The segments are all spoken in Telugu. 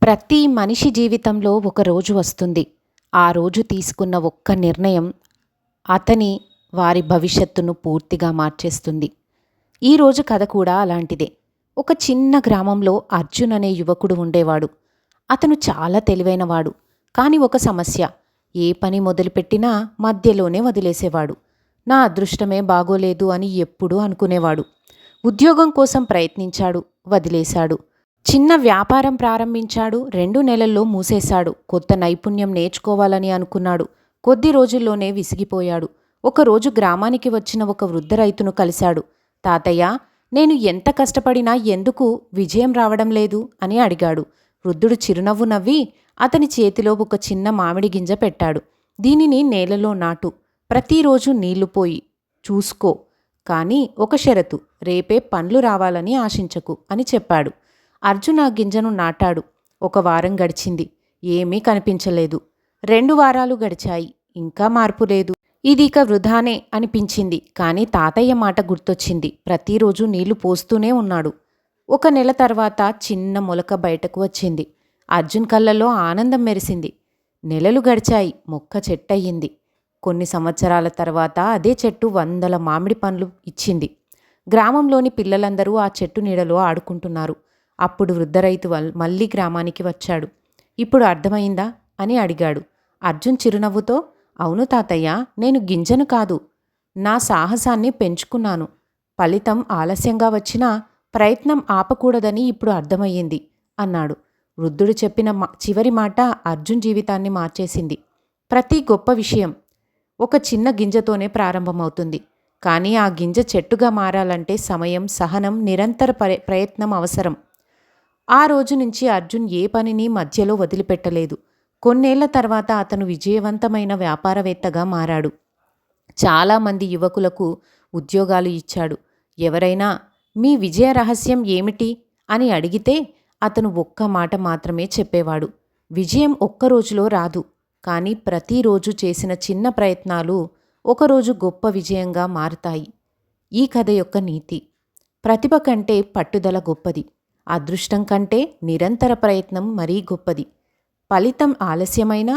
ప్రతి మనిషి జీవితంలో ఒక రోజు వస్తుంది. ఆ రోజు తీసుకున్న ఒక్క నిర్ణయం అతని వారి భవిష్యత్తును పూర్తిగా మార్చేస్తుంది. ఈరోజు కథ కూడా అలాంటిదే. ఒక చిన్న గ్రామంలో అర్జున్ అనే యువకుడు ఉండేవాడు. అతను చాలా తెలివైనవాడు. కానీ ఒక సమస్య. ఏ పని మొదలుపెట్టినా మధ్యలోనే వదిలేసేవాడు. నా అదృష్టమే బాగోలేదు అని ఎప్పుడూ అనుకునేవాడు. ఉద్యోగం కోసం ప్రయత్నించాడు, వదిలేశాడు. చిన్న వ్యాపారం ప్రారంభించాడు, 2 నెలల్లో మూసేశాడు. కొత్త నైపుణ్యం నేర్చుకోవాలని అనుకున్నాడు. కొద్ది రోజుల్లోనే విసిగిపోయాడు. ఒకరోజు గ్రామానికి వచ్చిన ఒక వృద్ధ రైతును కలిశాడు. తాతయ్య, నేను ఎంత కష్టపడినా ఎందుకు విజయం రావడం లేదు అని అడిగాడు. వృద్ధుడు చిరునవ్వు నవ్వి అతని చేతిలో ఒక చిన్న మామిడి గింజ పెట్టాడు. దీనిని నేలలో నాటు, ప్రతిరోజు నీళ్లు పోయి చూసుకో, కానీ ఒక షరతు, రేపే పండ్లు రావాలని ఆశించకు అని చెప్పాడు. అర్జున్ ఆ గింజను నాటాడు. 1 వారం గడిచింది. ఏమీ కనిపించలేదు. 2 వారాలు గడిచాయి. ఇంకా మార్పు లేదు. ఇదిక వృధానే అనిపించింది. కానీ తాతయ్య మాట గుర్తొచ్చింది. ప్రతిరోజు నీళ్లు పోస్తూనే ఉన్నాడు. 1 నెల తర్వాత చిన్న మొలక బయటకు వచ్చింది. అర్జున్ కళ్ళల్లో ఆనందం మెరిసింది. నెలలు గడిచాయి. మొక్క చెట్టయింది. కొన్ని సంవత్సరాల తర్వాత అదే చెట్టు 100 మామిడి పండ్లు ఇచ్చింది. గ్రామంలోని పిల్లలందరూ ఆ చెట్టు నీడలో ఆడుకుంటున్నారు. అప్పుడు వృద్ధ రైతు మళ్ళీ గ్రామానికి వచ్చాడు. ఇప్పుడు అర్థమైందా అని అడిగాడు. అర్జున్ చిరునవ్వుతో, అవును తాతయ్య, నేను గింజను కాదు, నా సాహసాన్ని పెంచుకున్నాను. ఫలితం ఆలస్యంగా వచ్చినా ప్రయత్నం ఆపకూడదని ఇప్పుడు అర్థమయ్యింది అన్నాడు. వృద్ధుడు చెప్పిన చివరి మాట అర్జున్ జీవితాన్ని మార్చేసింది. ప్రతి గొప్ప విషయం ఒక చిన్న గింజతోనే ప్రారంభమవుతుంది. కానీ ఆ గింజ చెట్టుగా మారాలంటే సమయం, సహనం, నిరంతర ప్రయత్నం అవసరం. ఆ రోజు నుంచి అర్జున్ ఏ పనిని మధ్యలో వదిలిపెట్టలేదు. కొన్నేళ్ల తర్వాత అతను విజయవంతమైన వ్యాపారవేత్తగా మారాడు. చాలామంది యువకులకు ఉద్యోగాలు ఇచ్చాడు. ఎవరైనా మీ విజయ రహస్యం ఏమిటి అని అడిగితే అతను ఒక్క మాట మాత్రమే చెప్పేవాడు. విజయం ఒక్క రోజులో రాదు, కానీ ప్రతిరోజు చేసిన చిన్న ప్రయత్నాలు ఒకరోజు గొప్ప విజయంగా మారుతాయి. ఈ కథ యొక్క నీతి: ప్రతిభ కంటే పట్టుదల గొప్పది. అదృష్టం కంటే నిరంతర ప్రయత్నం మరీ గొప్పది. ఫలితం ఆలస్యమైనా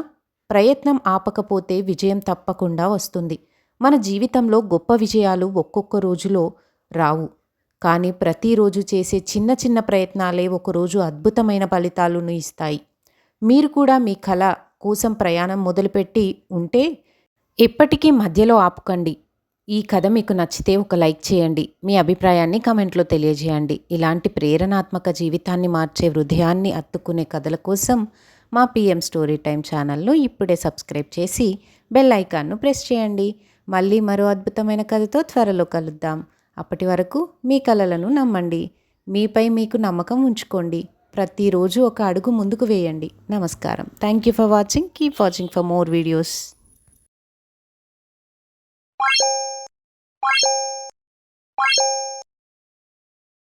ప్రయత్నం ఆపకపోతే విజయం తప్పకుండా వస్తుంది. మన జీవితంలో గొప్ప విజయాలు ఒక్కొక్క రోజులో రావు, కానీ ప్రతిరోజు చేసే చిన్న చిన్న ప్రయత్నాలే ఒకరోజు అద్భుతమైన ఫలితాలను ఇస్తాయి. మీరు కూడా మీ కళ కోసం ప్రయాణం మొదలుపెట్టి ఉంటే ఎప్పటికీ మధ్యలో ఆపుకండి. ఈ కథ మీకు నచ్చితే ఒక లైక్ చేయండి. మీ అభిప్రాయాన్ని కామెంట్లో తెలియజేయండి. ఇలాంటి ప్రేరణాత్మక జీవితాన్ని మార్చే హృదయాన్ని అత్తుకునే కథల కోసం మా పిఎం స్టోరీ టైం ఛానల్ను ఇప్పుడే సబ్స్క్రైబ్ చేసి బెల్ ఐకాన్ను ప్రెస్ చేయండి. మళ్ళీ మరో అద్భుతమైన కథతో త్వరలో కలుద్దాం. అప్పటి వరకు మీ కలలను నమ్మండి. మీపై మీకు నమ్మకం ఉంచుకోండి. ప్రతిరోజు ఒక అడుగు ముందుకు వేయండి. నమస్కారం. Thank you for watching. Keep watching for more videos.